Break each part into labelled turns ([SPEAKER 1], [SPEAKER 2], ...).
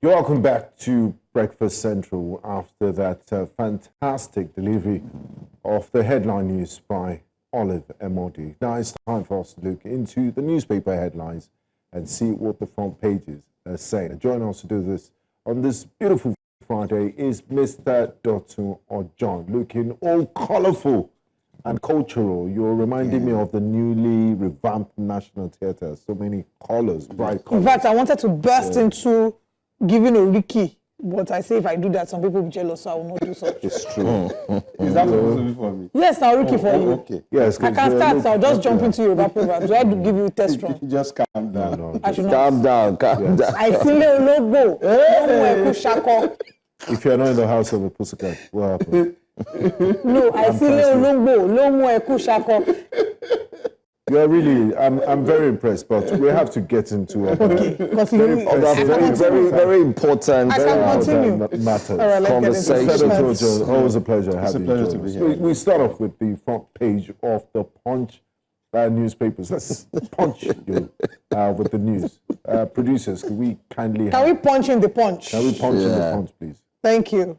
[SPEAKER 1] You're welcome back to Breakfast Central after that fantastic delivery of the headline news by Olive Emodi. Now it's time for us to look into the newspaper headlines and see what the front pages are saying. Joining us to do this on this beautiful Friday is Mr. Dotun Ojon, looking all colorful and cultural. You're reminding me of the newly revamped National Theatre. So many colors, bright colors.
[SPEAKER 2] In fact, I wanted to burst into giving a Ricky, but I say if I do that, some people will be jealous, so I will not do such.
[SPEAKER 1] It's true.
[SPEAKER 3] Is that supposed to be for me?
[SPEAKER 2] Yes, now Ricky for you.
[SPEAKER 3] Okay.
[SPEAKER 1] Yes,
[SPEAKER 2] I can start, so I'll just jump into Yoruba proverbs. Do I have to give you a test run?
[SPEAKER 3] Just calm down.
[SPEAKER 1] No,
[SPEAKER 2] I should not.
[SPEAKER 4] Calm down.
[SPEAKER 2] I feel a logo.
[SPEAKER 1] if you're not in the house of a pussycat, what happened?
[SPEAKER 2] No, I feel a logo.
[SPEAKER 1] You're really, I'm very impressed, but we have to get into it.
[SPEAKER 2] Because
[SPEAKER 4] Very important.
[SPEAKER 2] I can continue.
[SPEAKER 1] Matters.
[SPEAKER 2] All right, let's get into
[SPEAKER 1] Conversation.
[SPEAKER 2] it.
[SPEAKER 1] Always a pleasure
[SPEAKER 3] It's a
[SPEAKER 1] having
[SPEAKER 3] pleasure
[SPEAKER 1] you.
[SPEAKER 3] to
[SPEAKER 1] join
[SPEAKER 3] be
[SPEAKER 1] us.
[SPEAKER 3] here.
[SPEAKER 1] We start off with the front page of the Punch newspapers. Let's punch you with the news. Producers, can we kindly
[SPEAKER 2] Can we punch in the punch?
[SPEAKER 1] Can we punch in the punch, please?
[SPEAKER 2] Thank you.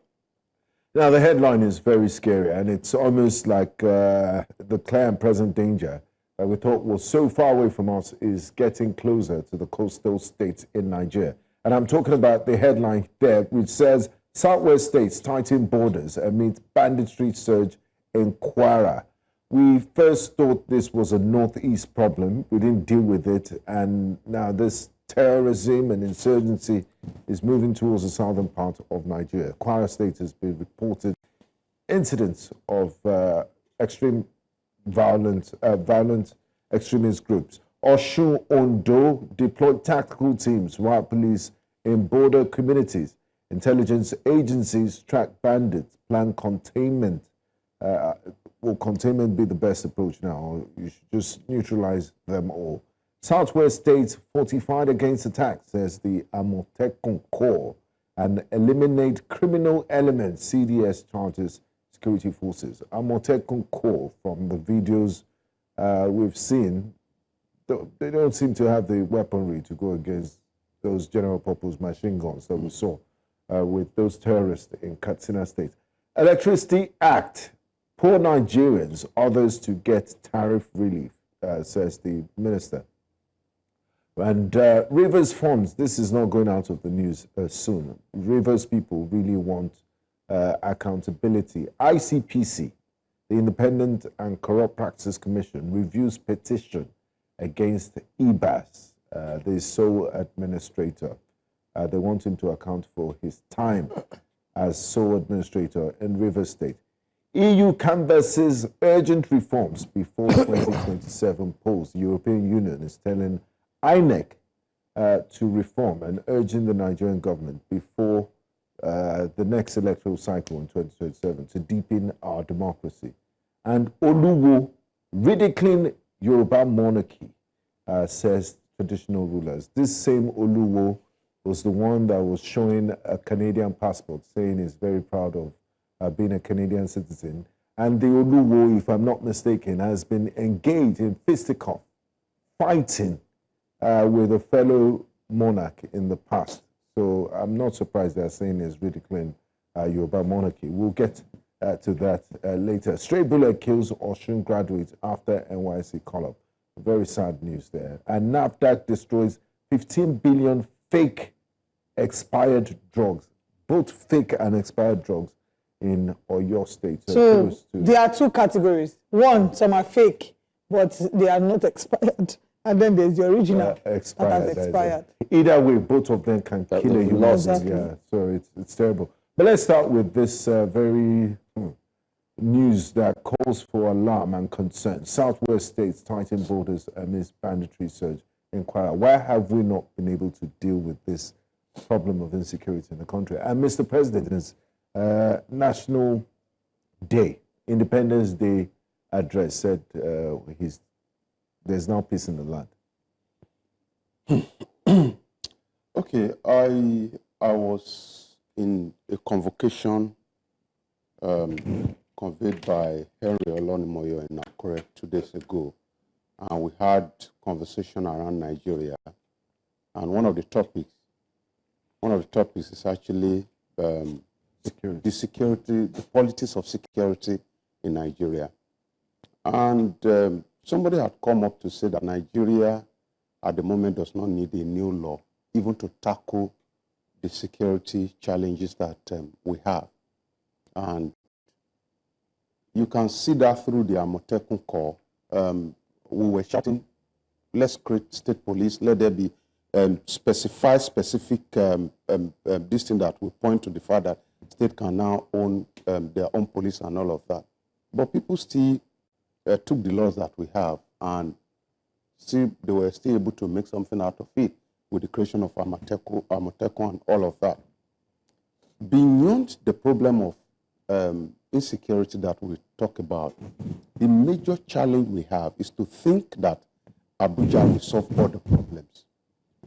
[SPEAKER 1] Now, the headline is very scary, and it's almost like the clear and present danger that we thought was so far away from us is getting closer to the coastal states in Nigeria. And I'm talking about the headline there, which says, Southwest states tighten borders amid banditry surge in Kwara. We first thought this was a northeast problem. We didn't deal with it, and now this terrorism and insurgency is moving towards the southern part of Nigeria. Kwara State has been reported incidents of extreme violent extremist groups. Osun Ondo deployed tactical teams, while police in border communities. Intelligence agencies track bandits, plan containment. Will containment be the best approach now? Or you should just neutralize them all. Southwest states fortified against attacks, says the Amotekun Corps, and eliminate criminal elements, CDS charges security forces. Amotekun Corps, from the videos we've seen, they don't seem to have the weaponry to go against those general purpose machine guns that we saw with those terrorists in Katsina State. Electricity Act, poor Nigerians, others to get tariff relief, says the minister. And Rivers funds, this is not going out of the news soon. Rivers people really want accountability. ICPC, the Independent and Corrupt Practices Commission, reviews petition against EBAS, the sole administrator. They want him to account for his time as sole administrator in Rivers State. EU canvasses urgent reforms before 2027 polls. The European Union is telling INEC to reform and urging the Nigerian government before the next electoral cycle in 2027 to deepen our democracy. And Oluwo ridiculing Yoruba monarchy, says traditional rulers. This same Oluwo was the one that was showing a Canadian passport, saying he's very proud of being a Canadian citizen. And the Oluwo, if I'm not mistaken, has been engaged in fisticuff, fighting with a fellow monarch in the past. So I'm not surprised they're saying he's ridiculing Yoruba monarchy. We'll get to that later. Stray bullet kills Osun graduate after NYC call-up. Very sad news there. And NAFDAC destroys 15 billion fake expired drugs, both fake and expired drugs in Oyo State.
[SPEAKER 2] So there are two categories. One, some are fake, but they are not expired. And then there's the original that has expired.
[SPEAKER 1] Either way, both of them can kill a human.
[SPEAKER 2] Exactly.
[SPEAKER 1] Yeah, so it's terrible. But let's start with this very news that calls for alarm and concern. Southwest states tighten borders amidst banditry surge in Kwara. Why have we not been able to deal with this problem of insecurity in the country? And Mr. President's National Day, Independence Day address said there's now peace in the land.
[SPEAKER 3] Okay, I was in a convocation conveyed by Henry Olonimoyo in Akure 2 days ago, and we had conversation around Nigeria, and one of the topics one of the topics is actually the politics of security in Nigeria. And somebody had come up to say that Nigeria at the moment does not need a new law even to tackle the security challenges that we have. And you can see that through the Amotekun call. We were shouting, let's create state police, let there be specific this thing that will point to the fact that state can now own their own police and all of that. But people still took the laws that we have and they were still able to make something out of it with the creation of Amotekun and all of that. Beyond the problem of insecurity that we talk about, the major challenge we have is to think that Abuja will solve all the problems.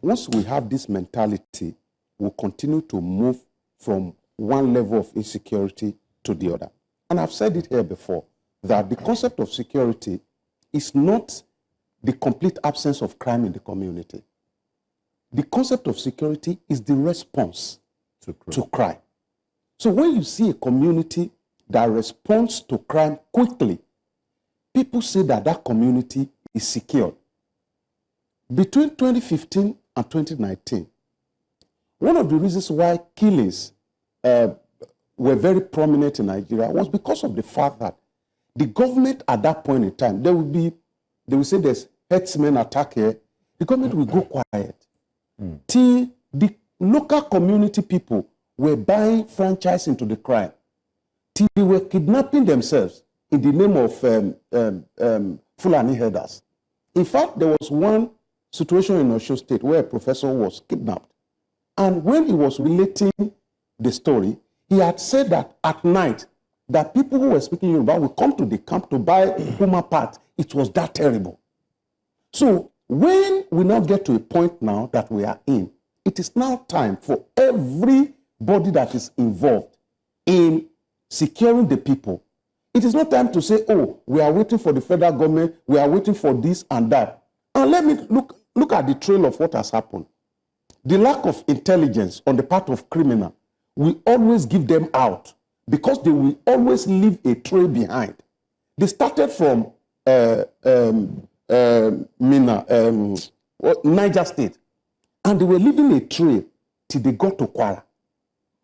[SPEAKER 3] Once we have this mentality, we'll continue to move from one level of insecurity to the other. And I've said it here before, that the concept of security is not the complete absence of crime in the community. The concept of security is the response to crime. So when you see a community that responds to crime quickly, people say that that community is secure. Between 2015 and 2019, one of the reasons why killings were very prominent in Nigeria was because of the fact that the government at that point in time, they will say there's herdsmen attack here, the government will go quiet. Till the local community people were buying franchise into the crime, till they were kidnapping themselves in the name of Fulani herders. In fact, there was one situation in Osun State where a professor was kidnapped. And when he was relating the story, he had said that at night, that people who were speaking Yoruba would come to the camp to buy Puma parts. It was that terrible. So when we now get to a point now that we are in, it is now time for everybody that is involved in securing the people. It is not time to say, oh, we are waiting for the federal government, we are waiting for this and that. And let me look at the trail of what has happened. The lack of intelligence on the part of criminals, we always give them out because they will always leave a trail behind. They started from Niger State, and they were leaving a trail till they got to Kwara.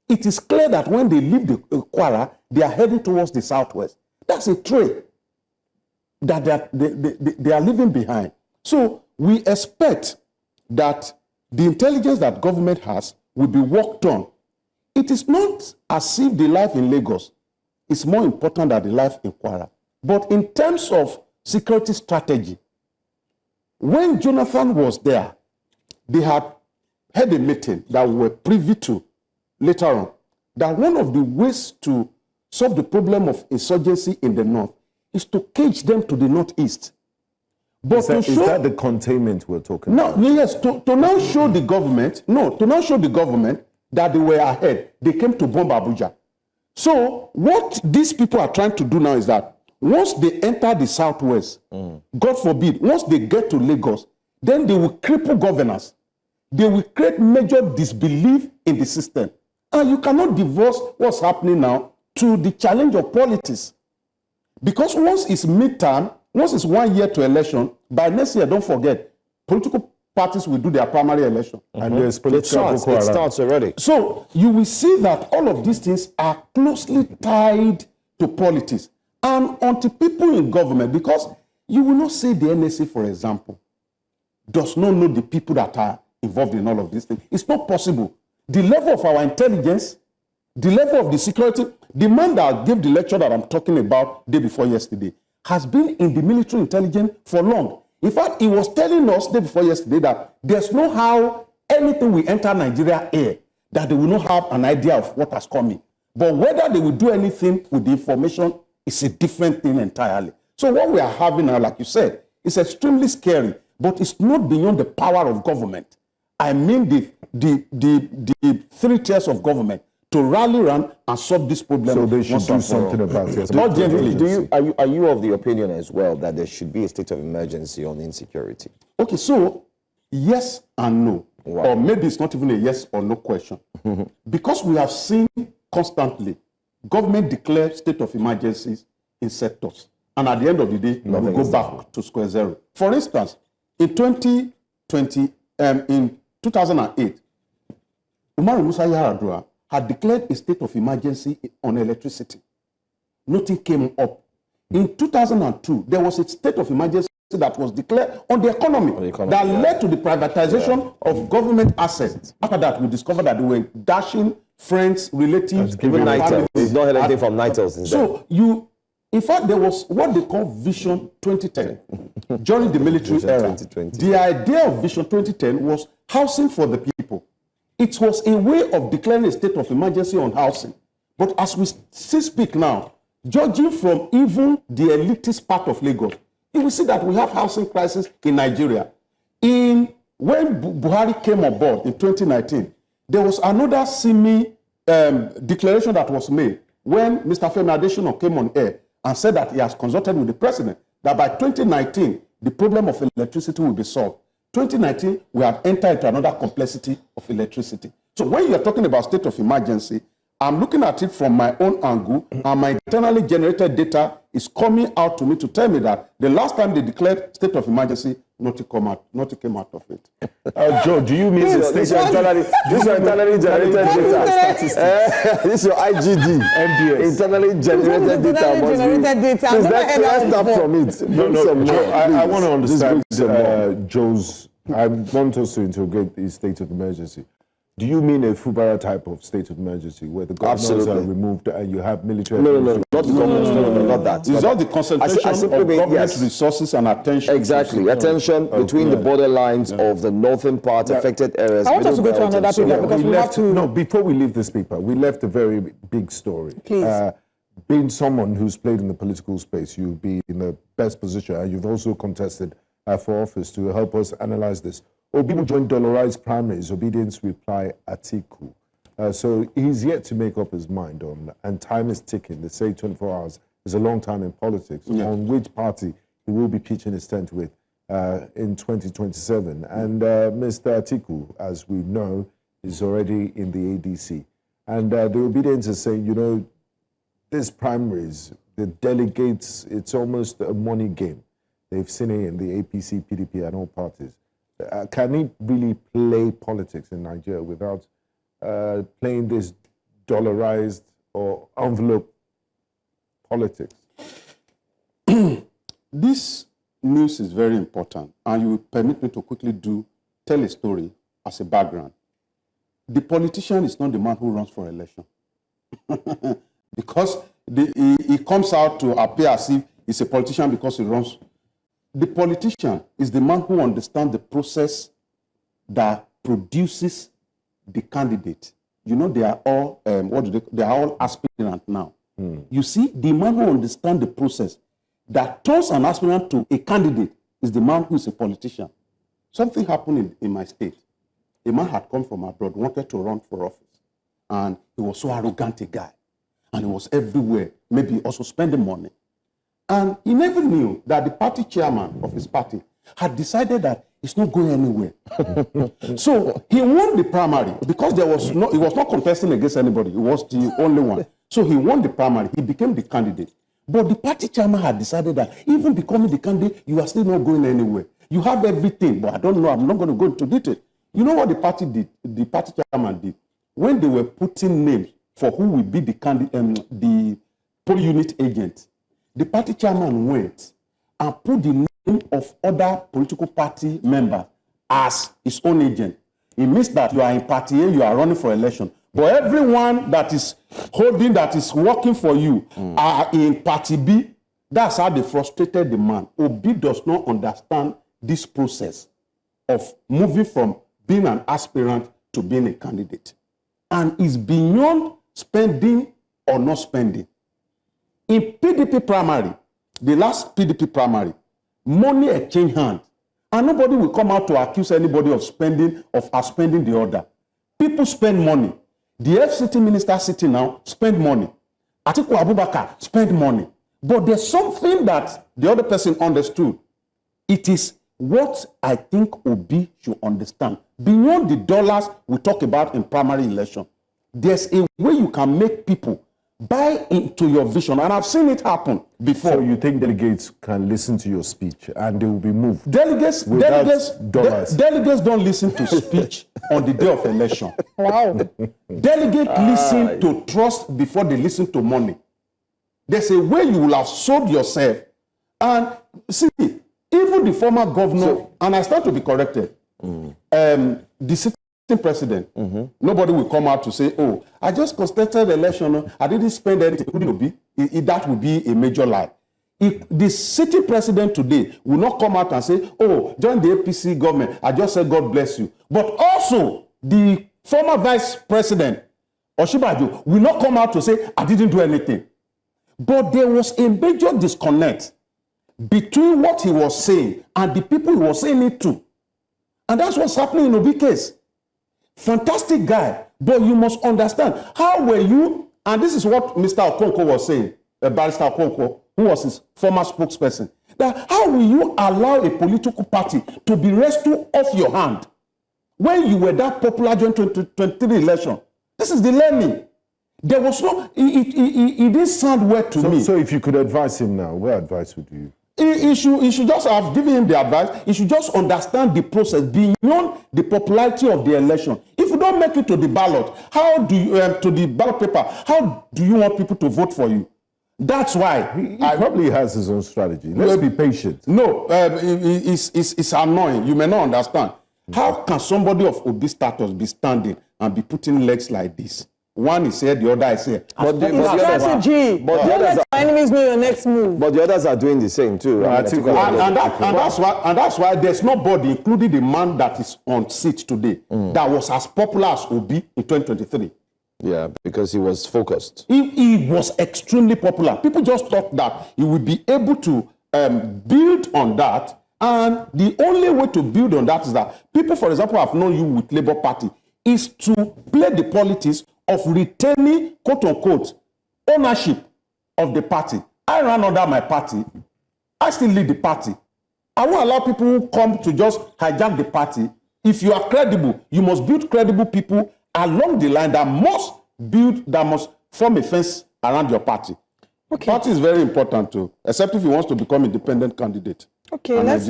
[SPEAKER 3] It is clear that when they leave the Kwara, they are heading towards the southwest. That's a trail that they are leaving behind. So we expect that the intelligence that government has will be worked on. It is not as if the life in Lagos is more important than the life in Kwara. But in terms of security strategy, when Jonathan was there, they had had a meeting that we were privy to later on, that one of the ways to solve the problem of insurgency in the north is to cage them to the northeast. But is
[SPEAKER 1] that the containment we're talking about?
[SPEAKER 3] No, yes, to now show the government, that they were ahead, they came to bomb Abuja. So what these people are trying to do now is that once they enter the southwest, God forbid, once they get to Lagos, then they will cripple governance. They will create major disbelief in the system. And you cannot divorce what's happening now to the challenge of politics. Because once it's midterm, once it's 1 year to election, by next year, don't forget, political parties will do their primary election.
[SPEAKER 1] And there's political
[SPEAKER 4] it starts already.
[SPEAKER 3] So you will see that all of these things are closely tied to politics. And until people in government, because you will not say the NSA, for example, does not know the people that are involved in all of these things. It's not possible. The level of our intelligence, the level of the security, the man that gave the lecture that I'm talking about day before yesterday has been in the military intelligence for long. In fact, he was telling us day before yesterday that there's no how anything will enter Nigeria air that they will not have an idea of what has coming. But whether they will do anything with the information is a different thing entirely. So what we are having now, like you said, is extremely scary, but it's not beyond the power of government. I mean the three tiers of government to rally around and solve this problem.
[SPEAKER 1] So they should do something about it.
[SPEAKER 3] Urgently.
[SPEAKER 4] Are you of the opinion as well that there should be a state of emergency on insecurity?
[SPEAKER 3] Okay, so yes and no. or maybe it's not even a yes or no question. Because we have seen constantly government declare state of emergencies in sectors. And at the end of the day, we go back to square zero. For instance, in 2008, Umaru Musa Yar'Adua had declared a state of emergency on electricity. Nothing came up. In 2002, there was a state of emergency that was declared on the economy, that led to the privatization of government assets. After that, we discovered that they were dashing friends, relatives,
[SPEAKER 4] even NITEL. We've not heard anything from NITEL since then.
[SPEAKER 3] In fact, there was what they call Vision 2010 during the military era. The idea of Vision 2010 was housing for the people. It was a way of declaring a state of emergency on housing. But as we speak now, judging from even the elitist part of Lagos, you will see that we have housing crisis in Nigeria. When Buhari came on board in 2019, there was another declaration that was made when Mr. Femi Adesina came on air and said that he has consulted with the president, that by 2019, the problem of electricity will be solved. 2019, we have entered into another complexity of electricity. So when you're talking about state of emergency, I'm looking at it from my own angle, and my internally generated data is coming out to me to tell me that the last time they declared state of emergency, nothing came out of it.
[SPEAKER 1] Joe, do you mean
[SPEAKER 4] this is your internally generated data? This is your IGD,
[SPEAKER 1] MDS.
[SPEAKER 4] Internally generated data.
[SPEAKER 2] Please,
[SPEAKER 4] let's start from it.
[SPEAKER 1] Joe, I want to understand Joe's. I want us to integrate the state of emergency. Do you mean a Fubara type of state of emergency where the governors are removed and you have military?
[SPEAKER 4] No, not the government. No, not that.
[SPEAKER 3] It's all the concentration of government resources and attention.
[SPEAKER 4] Exactly. Attention between the borderlines of the northern part, affected areas.
[SPEAKER 2] I want us to go to another paper because we have to...
[SPEAKER 1] No, before we leave this paper, we left a very big story.
[SPEAKER 2] Please.
[SPEAKER 1] Being someone who's played in the political space, you'll be in the best position, and you've also contested for office to help us analyze this. Obi will join dollarized primaries, obedience reply Atiku. So he's yet to make up his mind on, and time is ticking. They say 24 hours is a long time in politics, on which party he will be pitching his tent with in 2027. And Mr. Atiku, as we know, is already in the ADC. And the obedience is saying, you know, these primaries, the delegates, it's almost a money game. They've seen it in the APC, PDP, and all parties. Can he really play politics in Nigeria without playing this dollarized or envelope politics?
[SPEAKER 3] This news is very important, and you will permit me to quickly tell a story as a background. The politician is not the man who runs for election. Because he comes out to appear as if he's a politician because he runs. The politician is the man who understands the process that produces the candidate. You know, they are all they are all aspirant now. You see, the man who understands the process that turns an aspirant to a candidate is the man who is a politician. Something happened in my state. A man had come from abroad, wanted to run for office, and he was so arrogant a guy, and he was everywhere, maybe also spending money. And he never knew that the party chairman of his party had decided that it's not going anywhere. So he won the primary because he was not contesting against anybody. He was the only one. So he won the primary. He became the candidate. But the party chairman had decided that even becoming the candidate, you are still not going anywhere. You have everything, but I don't know. I'm not going to go into detail. You know what the party did? The party chairman did when they were putting names for who will be the candidate, the poll unit agent. The party chairman went and put the name of other political party members as his own agent. It means that you are in party A, you are running for election. But everyone that is holding, that is working for you, are in party B. That's how they frustrated the man. Obi does not understand this process of moving from being an aspirant to being a candidate. And is beyond spending or not spending. In PDP primary, the last PDP primary, money exchange hands. And nobody will come out to accuse anybody of spending the other. People spend money. The FCT minister sitting now spend money. Atiku Abubakar spend money. But there's something that the other person understood. It is what I think Obi should understand, beyond the dollars we talk about in primary election, there's a way you can make people buy into your vision, and I've seen it happen before.
[SPEAKER 1] So you think delegates can listen to your speech and they will be moved?
[SPEAKER 3] Delegates don't listen to speech on the day of election.
[SPEAKER 2] Wow.
[SPEAKER 3] Delegates listen to trust before they listen to money. There's a way you will have sold yourself. And see, even the former governor, and I stand to be corrected, the sitting president, nobody will come out to say, oh, I just contested the election, I didn't spend anything. That would be a major lie. If the sitting president today will not come out and say, oh, join the APC government, I just said God bless you. But also, the former vice president, Osinbajo, will not come out to say, I didn't do anything. But there was a major disconnect between what he was saying and the people he was saying it to. And that's what's happening in Obi's case. Fantastic guy, but you must understand, how were you, and this is what Mr. Okonkwo was saying, Barrister Okonkwo, who was his former spokesperson, that how will you allow a political party to be rescued off your hand when you were that popular during 2023 election? This is the learning. There was no, it didn't sound well to me.
[SPEAKER 1] So if you could advise him now, what advice would you?
[SPEAKER 3] He should just have given him the advice. He should just understand the process beyond the popularity of the election. If you don't make it to the ballot, how do you to the ballot paper? How do you want people to vote for you? That's why
[SPEAKER 1] he probably has his own strategy. Let's be patient.
[SPEAKER 3] No, it's annoying. You may not understand. How can somebody of Obi status be standing and be putting legs like this? One is here, the other is here.
[SPEAKER 2] But the strategy. But don't let your enemies know your next move.
[SPEAKER 4] But the others are doing the same too.
[SPEAKER 3] And that's why there's nobody, including the man that is on seat today, that was as popular as Obi in 2023.
[SPEAKER 4] Yeah, because he was focused.
[SPEAKER 3] He was extremely popular. People just thought that he would be able to build on that. And the only way to build on that is that people, for example, have known you with Labour Party, is to play the politics of retaining, quote unquote, ownership of the party. I ran under my party. I still lead the party. I won't allow people who come to just hijack the party. If you are credible, you must build credible people along the line that must form a fence around your party. Okay. Party is very important too, except if he wants to become independent candidate.
[SPEAKER 2] Okay, let's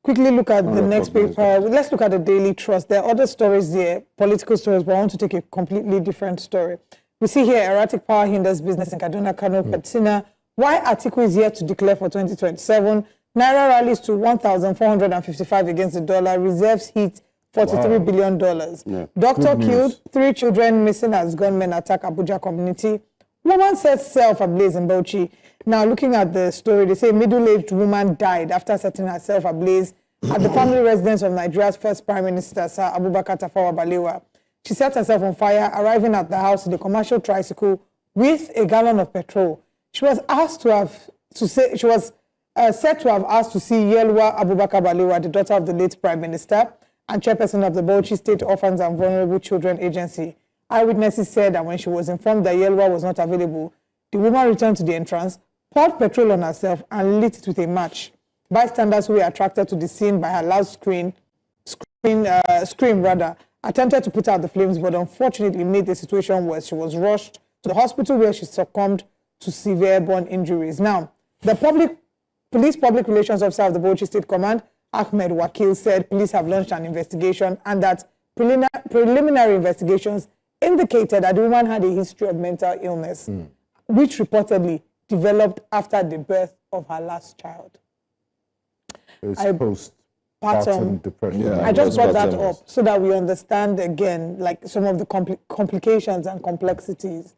[SPEAKER 2] quickly look at the next paper. Let's look at the Daily Trust. There are other stories there, political stories, but I want to take a completely different story. We see here erratic power hinders business in Kaduna, Kano, Katsina. Why Atiku is yet to declare for 2027? Naira rallies to 1,455 against the dollar. Reserves hit $43 billion. Yeah. Doctor killed, 3 children missing as gunmen attack Abuja community. Woman sets self ablaze in Bauchi. Now, looking at the story, they say middle-aged woman died after setting herself ablaze at the family residence of Nigeria's first Prime Minister, Sir Abubakar Tafawa Balewa. She set herself on fire, arriving at the house in a commercial tricycle with a gallon of petrol. She was said to have asked to see Yelwa Abubakar Balewa, the daughter of the late Prime Minister and chairperson of the Bauchi State Orphans and Vulnerable Children Agency. Eyewitnesses said that when she was informed that Yelwa was not available, the woman returned to the entrance, poured petrol on herself, and lit it with a match. Bystanders who were attracted to the scene by her loud scream, attempted to put out the flames, but unfortunately made the situation worse. She was rushed to the hospital where she succumbed to severe burn injuries. Now, the police public relations officer of the Bauchi State Command, Ahmed Wakil, said police have launched an investigation and that preliminary investigations indicated that the woman had a history of mental illness, which reportedly developed after the birth of her last child.
[SPEAKER 1] It's postpartum depression.
[SPEAKER 2] Yeah, I just brought that up so that we understand again, like some of the complications and complexities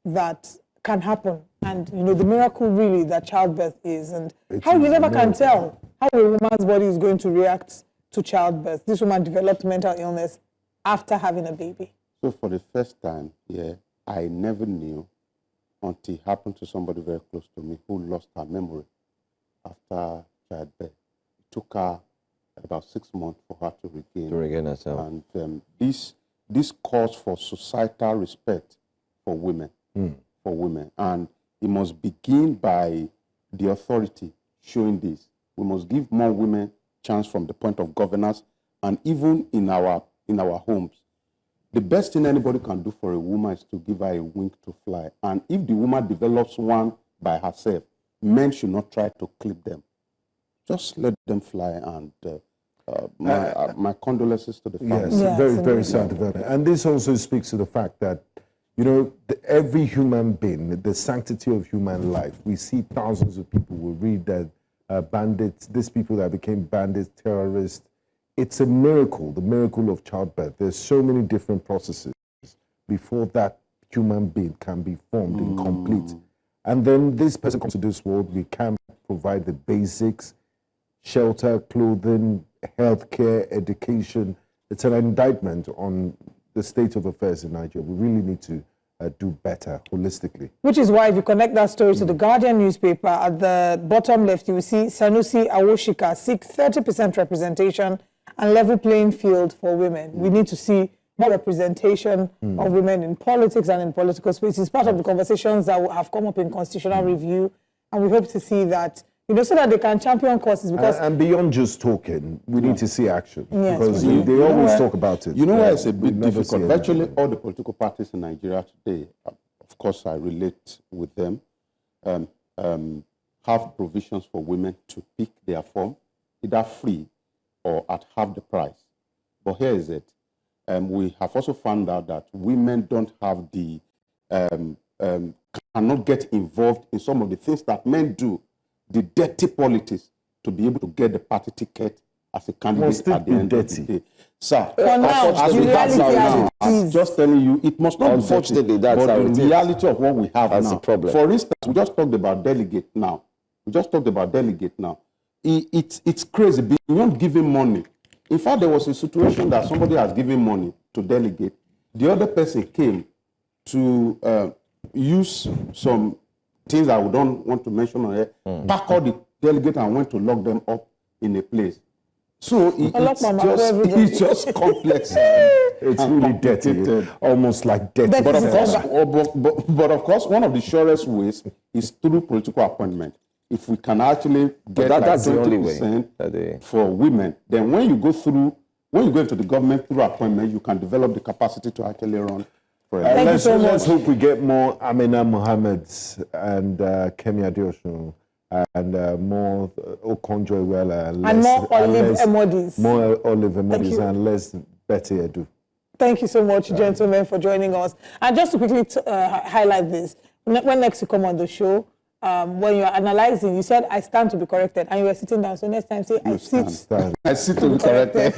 [SPEAKER 2] that can happen, and you know the miracle really that childbirth is, and how you never can tell how a woman's body is going to react to childbirth. This woman developed mental illness after having a baby.
[SPEAKER 3] So for the first time, I never knew until it happened to somebody very close to me who lost her memory after childbirth. It took her about 6 months for her to regain
[SPEAKER 4] herself.
[SPEAKER 3] And this calls for societal respect for women, and it must begin by the authority showing this. We must give more women chance from the point of governance and even in our homes. The best thing anybody can do for a woman is to give her a wing to fly. And if the woman develops one by herself, men should not try to clip them. Just let them fly. And my condolences to the family.
[SPEAKER 1] Yes, very sad about it. And this also speaks to the fact that, you know, every human being, the sanctity of human life, we see thousands of people will read that bandits, these people that became bandits, terrorists. It's a miracle, the miracle of childbirth. There's so many different processes before that human being can be formed and complete. And then this person comes to this world, we can provide the basics, shelter, clothing, healthcare, education. It's an indictment on the state of affairs in Nigeria. We really need to do better holistically.
[SPEAKER 2] Which is why if you connect that story to the Guardian newspaper, at the bottom left, you will see Sanusi Awoshika seeks 30% representation and level playing field for women. We need to see more representation of women in politics and in political space. It's part of the conversations that will have come up in constitutional review, and we hope to see that, you know, so that they can champion causes. Because
[SPEAKER 1] and beyond just talking, we need to see action.
[SPEAKER 2] Yes,
[SPEAKER 1] because
[SPEAKER 2] we do.
[SPEAKER 1] they always talk about it.
[SPEAKER 3] You know why it's a bit
[SPEAKER 1] never see
[SPEAKER 3] difficult?
[SPEAKER 1] it.
[SPEAKER 3] Virtually all the political parties in Nigeria today, of course I relate with them, have provisions for women to pick their form, either free or at half the price. But here is it. We have also found out that women don't have the, cannot get involved in some of the things that men do, the dirty politics, to be able to get the party ticket as a candidate at the end of the day. Sir,
[SPEAKER 2] now,
[SPEAKER 3] as we have
[SPEAKER 2] reality
[SPEAKER 3] now,
[SPEAKER 2] as it is.
[SPEAKER 3] I'm just telling you, it must not be
[SPEAKER 4] Unfortunately,
[SPEAKER 3] dirty,
[SPEAKER 4] that's
[SPEAKER 3] but
[SPEAKER 4] how
[SPEAKER 3] the
[SPEAKER 4] it is.
[SPEAKER 3] reality of what we have
[SPEAKER 4] That's
[SPEAKER 3] now.
[SPEAKER 4] the problem.
[SPEAKER 3] For instance, we just talked about delegate now. It's crazy, beyond giving money. In fact, there was a situation that somebody has given money to delegate. The other person came to use some things that we don't want to mention on here, pack all the delegates and went to lock them up in a place. So it's just complex.
[SPEAKER 1] It's really dirty, almost like dirty.
[SPEAKER 3] But of course, one of the surest ways is through political appointment. If we can actually get
[SPEAKER 4] that's the only
[SPEAKER 3] 20%
[SPEAKER 4] way
[SPEAKER 3] for women, then when you go into the government through appointment, you can develop the capacity to actually run for
[SPEAKER 1] let's hope we get more Amina Mohammeds and Kemi Adeosun and more Okonjo-Iweala
[SPEAKER 2] and more Olive Emodis.
[SPEAKER 1] More Olive Emodis and less Betty Edu.
[SPEAKER 2] Thank you so much, gentlemen, for joining us. And just to quickly highlight this, when next you come on the show, when you're analyzing, you said, I stand to be corrected, and you were sitting down. So next time, say, I sit
[SPEAKER 3] to be corrected.